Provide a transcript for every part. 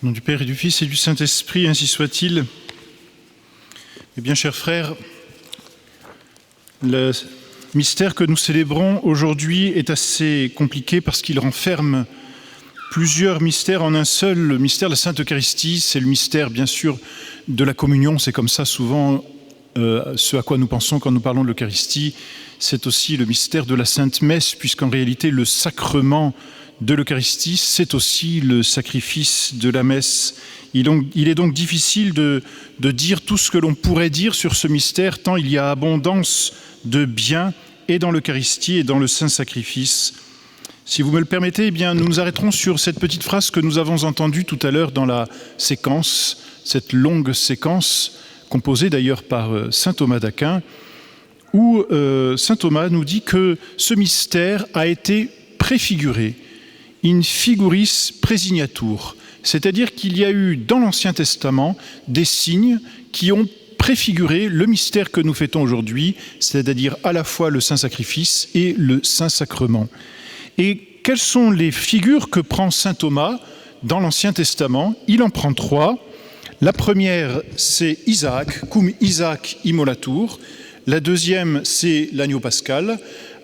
Au nom du Père et du Fils et du Saint-Esprit, ainsi soit-il. Eh bien, chers frères, le mystère que nous célébrons aujourd'hui est assez compliqué parce qu'il renferme plusieurs mystères en un seul. Le mystère de la Sainte Eucharistie, c'est le mystère, bien sûr, de la communion. C'est comme ça, souvent, ce à quoi nous pensons quand nous parlons de l'Eucharistie. C'est aussi le mystère de la Sainte Messe, puisqu'en réalité, le sacrement de l'Eucharistie, c'est aussi le sacrifice de la messe. Il est donc difficile de dire tout ce que l'on pourrait dire sur ce mystère, tant il y a abondance de bien et dans l'Eucharistie et dans le saint sacrifice. Si vous me le permettez, eh bien, nous nous arrêterons sur cette petite phrase que nous avons entendue tout à l'heure dans la séquence, cette longue séquence, composée d'ailleurs par saint Thomas d'Aquin, où saint Thomas nous dit que ce mystère a été préfiguré, in figuris praesignatur, c'est-à-dire qu'il y a eu dans l'Ancien Testament des signes qui ont préfiguré le mystère que nous fêtons aujourd'hui, c'est-à-dire à la fois le Saint Sacrifice et le Saint Sacrement. Et quelles sont les figures que prend saint Thomas dans l'Ancien Testament? Il en prend trois. La première, c'est Isaac, cum Isaac immolatur. La deuxième, c'est l'agneau pascal,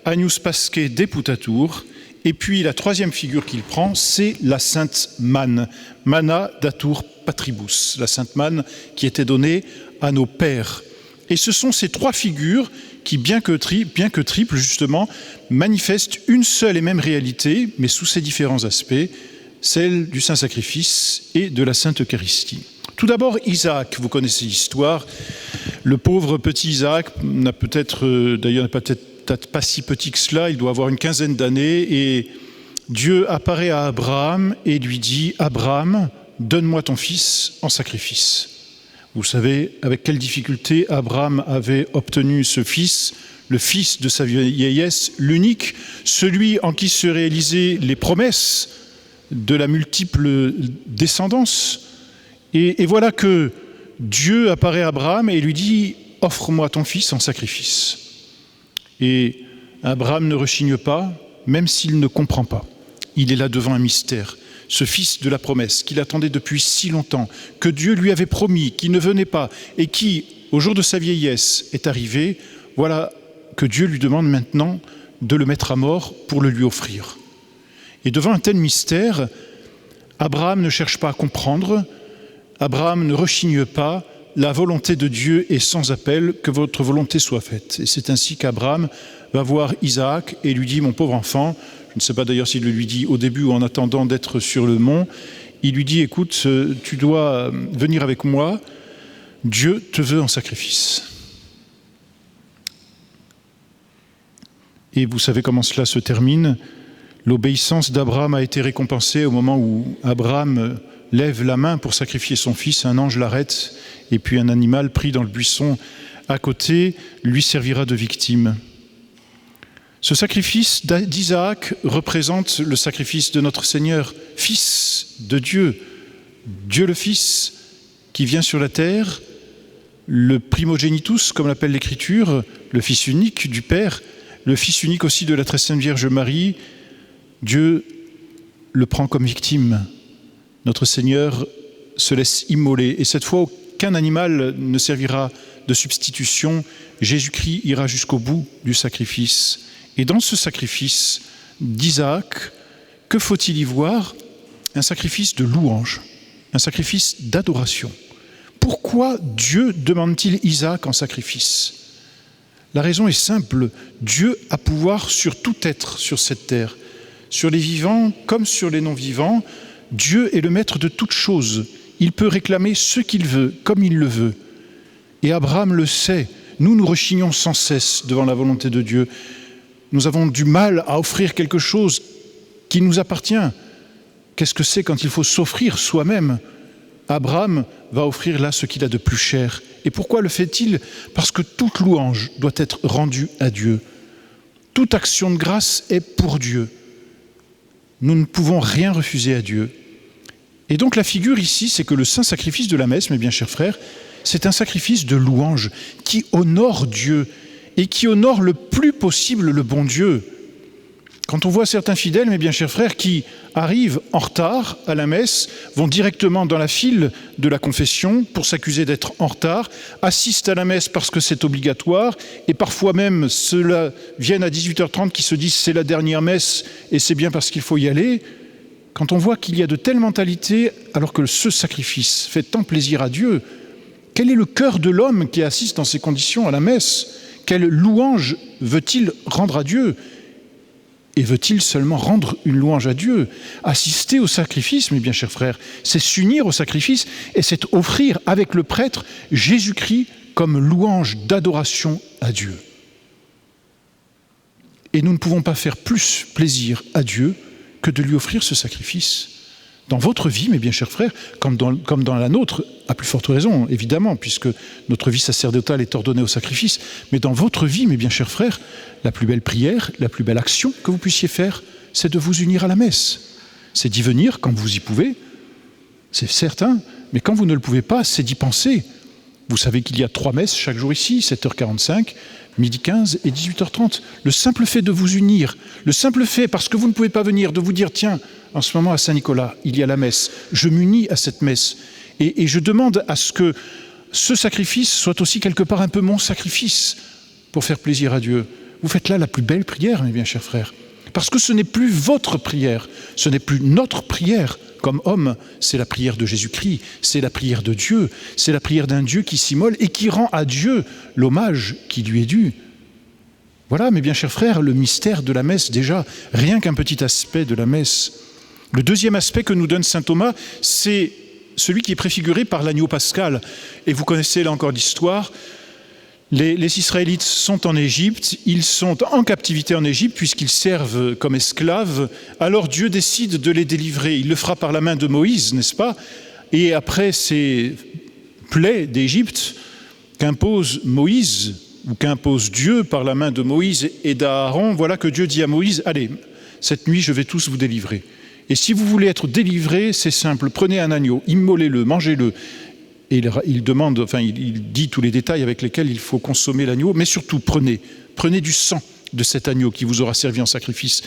agnus pasque deputatur. Et puis la troisième figure qu'il prend, c'est la Sainte Manne, manna datur patribus, la Sainte Manne qui était donnée à nos pères. Et ce sont ces trois figures qui, bien que triples justement, manifestent une seule et même réalité, mais sous ses différents aspects, celle du Saint Sacrifice et de la Sainte Eucharistie. Tout d'abord, Isaac, vous connaissez l'histoire. Le pauvre petit Isaac n'a peut-être pas si petit que cela, il doit avoir une quinzaine d'années, et Dieu apparaît à Abraham et lui dit « Abraham, donne-moi ton fils en sacrifice ». Vous savez avec quelle difficulté Abraham avait obtenu ce fils, le fils de sa vieillesse, l'unique, celui en qui se réalisaient les promesses de la multiple descendance. Et voilà que Dieu apparaît à Abraham et lui dit « Offre-moi ton fils en sacrifice ». Et Abraham ne rechigne pas, même s'il ne comprend pas. Il est là devant un mystère. Ce fils de la promesse qu'il attendait depuis si longtemps, que Dieu lui avait promis, qui ne venait pas, et qui, au jour de sa vieillesse, est arrivé, voilà que Dieu lui demande maintenant de le mettre à mort pour le lui offrir. Et devant un tel mystère, Abraham ne cherche pas à comprendre, Abraham ne rechigne pas, la volonté de Dieu est sans appel, que votre volonté soit faite. Et c'est ainsi qu'Abraham va voir Isaac et lui dit « Mon pauvre enfant », je ne sais pas d'ailleurs s'il le lui dit au début ou en attendant d'être sur le mont, il lui dit « Écoute, tu dois venir avec moi, Dieu te veut en sacrifice ». Et vous savez comment cela se termine. L'obéissance d'Abraham a été récompensée au moment où Abraham lève la main pour sacrifier son fils, un ange l'arrête, et puis un animal pris dans le buisson à côté lui servira de victime. Ce sacrifice d'Isaac représente le sacrifice de notre Seigneur, Fils de Dieu, Dieu le Fils, qui vient sur la terre, le primogenitus, comme l'appelle l'Écriture, le Fils unique du Père, le Fils unique aussi de la Très Sainte Vierge Marie. Dieu le prend comme victime. Notre Seigneur se laisse immoler. Et cette fois, aucun animal ne servira de substitution. Jésus-Christ ira jusqu'au bout du sacrifice. Et dans ce sacrifice d'Isaac, que faut-il y voir? Un sacrifice de louange, un sacrifice d'adoration. Pourquoi Dieu demande-t-il Isaac en sacrifice? La raison est simple. Dieu a pouvoir sur tout être sur cette terre, sur les vivants comme sur les non-vivants. Dieu est le maître de toutes choses. Il peut réclamer ce qu'il veut, comme il le veut. Et Abraham le sait. Nous rechignons sans cesse devant la volonté de Dieu. Nous avons du mal à offrir quelque chose qui nous appartient. Qu'est-ce que c'est quand il faut s'offrir soi-même? Abraham va offrir là ce qu'il a de plus cher. Et pourquoi le fait-il? Parce que toute louange doit être rendue à Dieu. Toute action de grâce est pour Dieu. Nous ne pouvons rien refuser à Dieu. Et donc la figure ici, c'est que le saint sacrifice de la messe, mes bien chers frères, c'est un sacrifice de louange qui honore Dieu et qui honore le plus possible le bon Dieu. Quand on voit certains fidèles, mes bien chers frères, qui arrivent en retard à la messe, vont directement dans la file de la confession pour s'accuser d'être en retard, assistent à la messe parce que c'est obligatoire, et parfois même ceux-là viennent à 18h30 qui se disent c'est la dernière messe et c'est bien parce qu'il faut y aller. Quand on voit qu'il y a de telles mentalités, alors que ce sacrifice fait tant plaisir à Dieu, quel est le cœur de l'homme qui assiste dans ces conditions à la messe? Quelle louange veut-il rendre à Dieu? Et veut-il seulement rendre une louange à Dieu? Assister au sacrifice, mes bien chers frères, c'est s'unir au sacrifice et c'est offrir avec le prêtre Jésus-Christ comme louange d'adoration à Dieu. Et nous ne pouvons pas faire plus plaisir à Dieu que de lui offrir ce sacrifice. Dans votre vie, mes bien chers frères, comme dans la nôtre, à plus forte raison, évidemment, puisque notre vie sacerdotale est ordonnée au sacrifice, mais dans votre vie, mes bien chers frères, la plus belle prière, la plus belle action que vous puissiez faire, c'est de vous unir à la messe. C'est d'y venir quand vous y pouvez, c'est certain, mais quand vous ne le pouvez pas, c'est d'y penser. Vous savez qu'il y a 3 messes chaque jour ici, 7h45, midi 15 et 18h30. Le simple fait de vous unir, le simple fait, parce que vous ne pouvez pas venir, de vous dire, tiens, en ce moment à Saint-Nicolas, il y a la messe, je m'unis à cette messe. Et je demande à ce que ce sacrifice soit aussi quelque part un peu mon sacrifice pour faire plaisir à Dieu. Vous faites là la plus belle prière, mes bien chers frères. Parce que ce n'est plus votre prière, ce n'est plus notre prière comme homme, c'est la prière de Jésus-Christ, c'est la prière de Dieu, c'est la prière d'un Dieu qui s'immole et qui rend à Dieu l'hommage qui lui est dû. Voilà, mes bien chers frères, le mystère de la messe déjà, rien qu'un petit aspect de la messe. Le deuxième aspect que nous donne saint Thomas, c'est celui qui est préfiguré par l'agneau pascal. Et vous connaissez là encore l'histoire. Les Israélites sont en Égypte, ils sont en captivité en Égypte puisqu'ils servent comme esclaves. Alors Dieu décide de les délivrer. Il le fera par la main de Moïse, n'est-ce pas? Et après ces plaies d'Égypte qu'impose Moïse, ou qu'impose Dieu par la main de Moïse et d'Aaron, voilà que Dieu dit à Moïse, allez, cette nuit je vais tous vous délivrer. Et si vous voulez être délivrés, c'est simple, prenez un agneau, immolez-le, mangez-le. Et il demande, enfin il dit tous les détails avec lesquels il faut consommer l'agneau, mais surtout prenez du sang de cet agneau qui vous aura servi en sacrifice.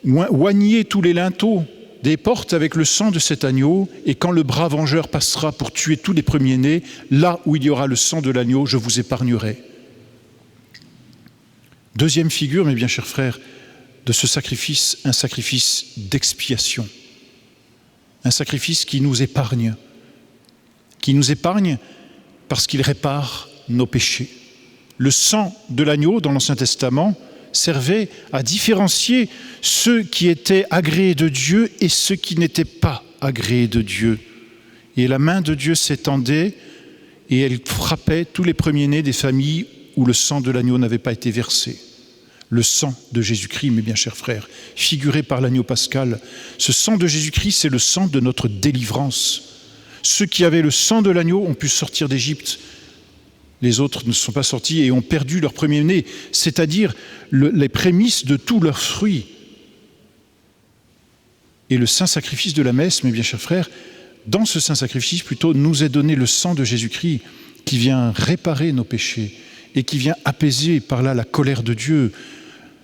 Oignez tous les linteaux des portes avec le sang de cet agneau, et quand le bras vengeur passera pour tuer tous les premiers-nés, là où il y aura le sang de l'agneau, je vous épargnerai. Deuxième figure, mes bien chers frères, de ce sacrifice, un sacrifice d'expiation. Un sacrifice qui nous épargne parce qu'il répare nos péchés. Le sang de l'agneau dans l'Ancien Testament servait à différencier ceux qui étaient agréés de Dieu et ceux qui n'étaient pas agréés de Dieu. Et la main de Dieu s'étendait et elle frappait tous les premiers-nés des familles où le sang de l'agneau n'avait pas été versé. Le sang de Jésus-Christ, mes bien chers frères, figuré par l'agneau pascal, ce sang de Jésus-Christ, c'est le sang de notre délivrance. Ceux qui avaient le sang de l'agneau ont pu sortir d'Égypte. Les autres ne sont pas sortis et ont perdu leur premier-né, c'est-à-dire les prémices de tous leurs fruits. Et le saint sacrifice de la messe, mes bien chers frères, dans ce saint sacrifice, plutôt, nous est donné le sang de Jésus-Christ qui vient réparer nos péchés et qui vient apaiser par là la colère de Dieu.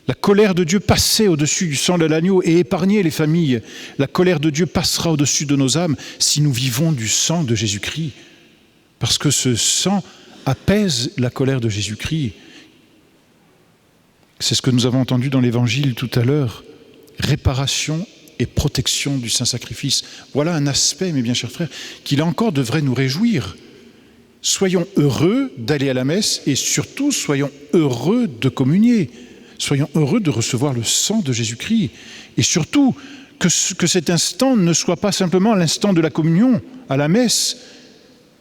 La colère de Dieu passait au-dessus du sang de l'agneau et épargnait les familles. La colère de Dieu passera au-dessus de nos âmes si nous vivons du sang de Jésus-Christ. Parce que ce sang apaise la colère de Jésus-Christ. C'est ce que nous avons entendu dans l'Évangile tout à l'heure. Réparation et protection du Saint-Sacrifice. Voilà un aspect, mes bien chers frères, qui là encore devrait nous réjouir. Soyons heureux d'aller à la messe et surtout soyons heureux de communier. Soyons heureux de recevoir le sang de Jésus-Christ. Et surtout, que cet instant ne soit pas simplement l'instant de la communion à la messe,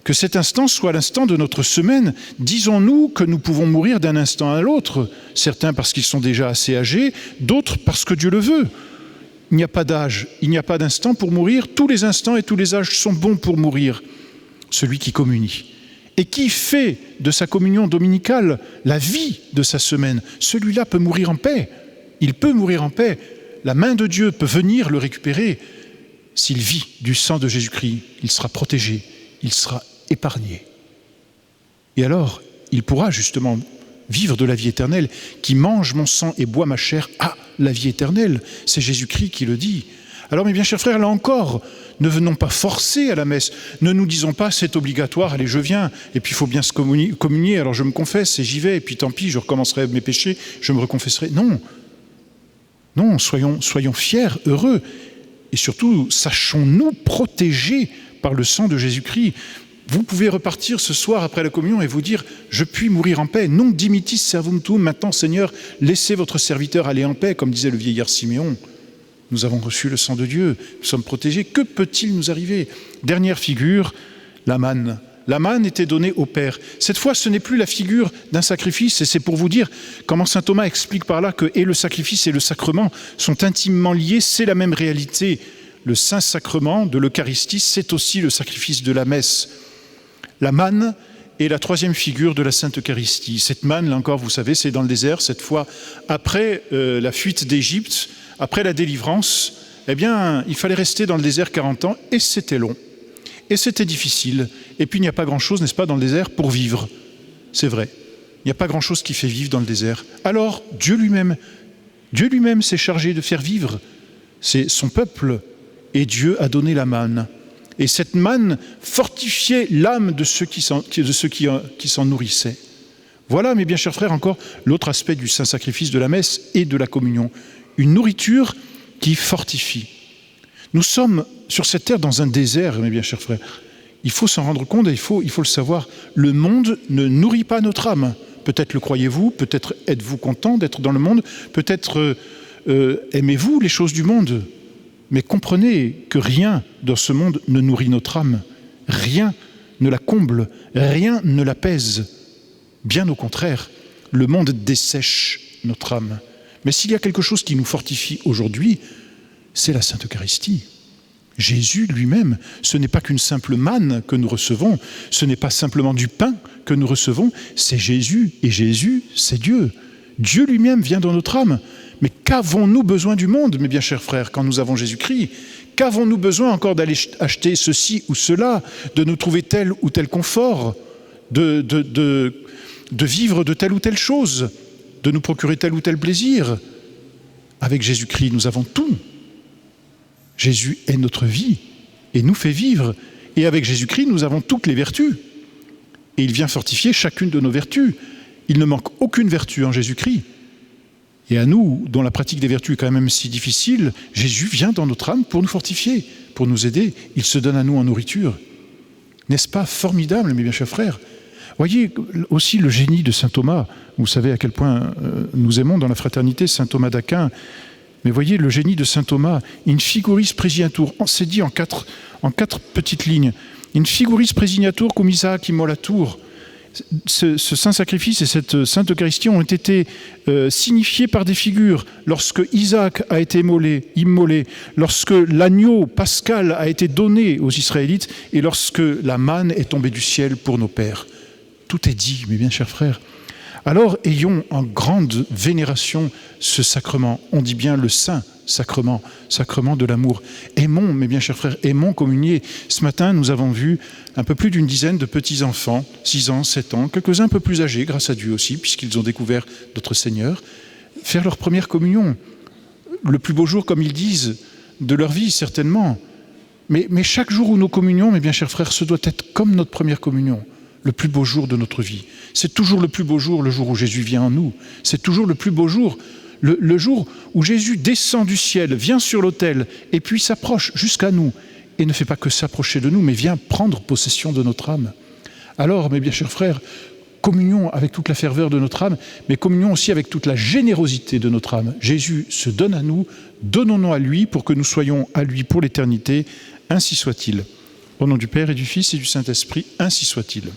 que cet instant soit l'instant de notre semaine. Disons-nous que nous pouvons mourir d'un instant à l'autre, certains parce qu'ils sont déjà assez âgés, d'autres parce que Dieu le veut. Il n'y a pas d'âge, il n'y a pas d'instant pour mourir. Tous les instants et tous les âges sont bons pour mourir. Celui qui communie et qui fait de sa communion dominicale la vie de sa semaine, celui-là peut mourir en paix. Il peut mourir en paix. La main de Dieu peut venir le récupérer. S'il vit du sang de Jésus-Christ, il sera protégé, il sera épargné. Et alors, il pourra justement vivre de la vie éternelle. Qui mange mon sang et boit ma chair a la vie éternelle. C'est Jésus-Christ qui le dit. Alors, mes bien chers frères, là encore, ne venons pas forcer à la messe. Ne nous disons pas, c'est obligatoire, allez, je viens. Et puis, il faut bien se communier. Alors, je me confesse et j'y vais. Et puis, tant pis, je recommencerai mes péchés, je me reconfesserai. Non. Non, soyons fiers, heureux. Et surtout, sachons-nous protégés par le sang de Jésus-Christ. Vous pouvez repartir ce soir après la communion et vous dire « Je puis mourir en paix. Non dimittis servum tuum. Maintenant, Seigneur, laissez votre serviteur aller en paix, comme disait le vieillard Siméon. Nous avons reçu le sang de Dieu, nous sommes protégés. Que peut-il nous arriver ?» Dernière figure, la manne. La manne était donnée au Père. Cette fois, ce n'est plus la figure d'un sacrifice, et c'est pour vous dire comment saint Thomas explique par là que et le sacrifice et le sacrement sont intimement liés, c'est la même réalité. Le Saint-Sacrement de l'Eucharistie, c'est aussi le sacrifice de la messe. La manne est la troisième figure de la Sainte Eucharistie. Cette manne, là encore, vous savez, c'est dans le désert, cette fois, après la fuite d'Égypte, après la délivrance, eh bien, il fallait rester dans le désert 40 ans, et c'était long, et c'était difficile. Et puis, il n'y a pas grand-chose, n'est-ce pas, dans le désert pour vivre. C'est vrai. Il n'y a pas grand-chose qui fait vivre dans le désert. Alors, Dieu lui-même s'est chargé de faire vivre. C'est son peuple, et Dieu a donné la manne. Et cette manne fortifiait l'âme de ceux qui s'en nourrissaient. Voilà, mes bien chers frères, encore l'autre aspect du saint sacrifice de la messe et de la communion. Une nourriture qui fortifie. Nous sommes sur cette terre dans un désert, mes bien chers frères. Il faut s'en rendre compte et il faut le savoir. Le monde ne nourrit pas notre âme. Peut-être le croyez-vous, peut-être êtes-vous content d'être dans le monde, peut-être aimez-vous les choses du monde. Mais comprenez que rien dans ce monde ne nourrit notre âme. Rien ne la comble, rien ne l'apaise. Bien au contraire, le monde dessèche notre âme. Mais s'il y a quelque chose qui nous fortifie aujourd'hui, c'est la Sainte Eucharistie. Jésus lui-même, ce n'est pas qu'une simple manne que nous recevons, ce n'est pas simplement du pain que nous recevons, c'est Jésus, et Jésus, c'est Dieu. Dieu lui-même vient dans notre âme. Mais qu'avons-nous besoin du monde, mes bien chers frères, quand nous avons Jésus-Christ? Qu'avons-nous besoin encore d'aller acheter ceci ou cela, de nous trouver tel ou tel confort, de vivre de telle ou telle chose, de nous procurer tel ou tel plaisir? Avec Jésus-Christ, nous avons tout. Jésus est notre vie et nous fait vivre. Et avec Jésus-Christ, nous avons toutes les vertus. Et il vient fortifier chacune de nos vertus. Il ne manque aucune vertu en Jésus-Christ. Et à nous, dont la pratique des vertus est quand même si difficile, Jésus vient dans notre âme pour nous fortifier, pour nous aider. Il se donne à nous en nourriture. N'est-ce pas formidable, mes bien chers frères? Voyez aussi le génie de saint Thomas. Vous savez à quel point nous aimons dans la fraternité saint Thomas d'Aquin. Mais voyez le génie de saint Thomas. In figuris praesinatur. C'est dit en quatre petites lignes. In figuris praesinatur cum Isaac immolatur. Ce saint sacrifice et cette sainte Eucharistie ont été signifiés par des figures. Lorsque Isaac a été immolé, lorsque l'agneau pascal a été donné aux Israélites et lorsque la manne est tombée du ciel pour nos pères. Tout est dit, mes bien chers frères. Alors, ayons en grande vénération ce sacrement. On dit bien le saint sacrement, sacrement de l'amour. Aimons, mes bien chers frères, aimons communier. Ce matin, nous avons vu un peu plus d'une dizaine de petits-enfants, 6 ans, 7 ans, quelques-uns un peu plus âgés, grâce à Dieu aussi, puisqu'ils ont découvert notre Seigneur, faire leur première communion. Le plus beau jour, comme ils disent, de leur vie, certainement. Mais chaque jour où nous communions, mes bien chers frères, ce doit être comme notre première communion. Le plus beau jour de notre vie. C'est toujours le plus beau jour, le jour où Jésus vient en nous. C'est toujours le plus beau jour, le jour où Jésus descend du ciel, vient sur l'autel et puis s'approche jusqu'à nous et ne fait pas que s'approcher de nous, mais vient prendre possession de notre âme. Alors, mes bien chers frères, communions avec toute la ferveur de notre âme, mais communions aussi avec toute la générosité de notre âme. Jésus se donne à nous, donnons-nous à lui pour que nous soyons à lui pour l'éternité. Ainsi soit-il. Au nom du Père et du Fils et du Saint-Esprit, ainsi soit-il.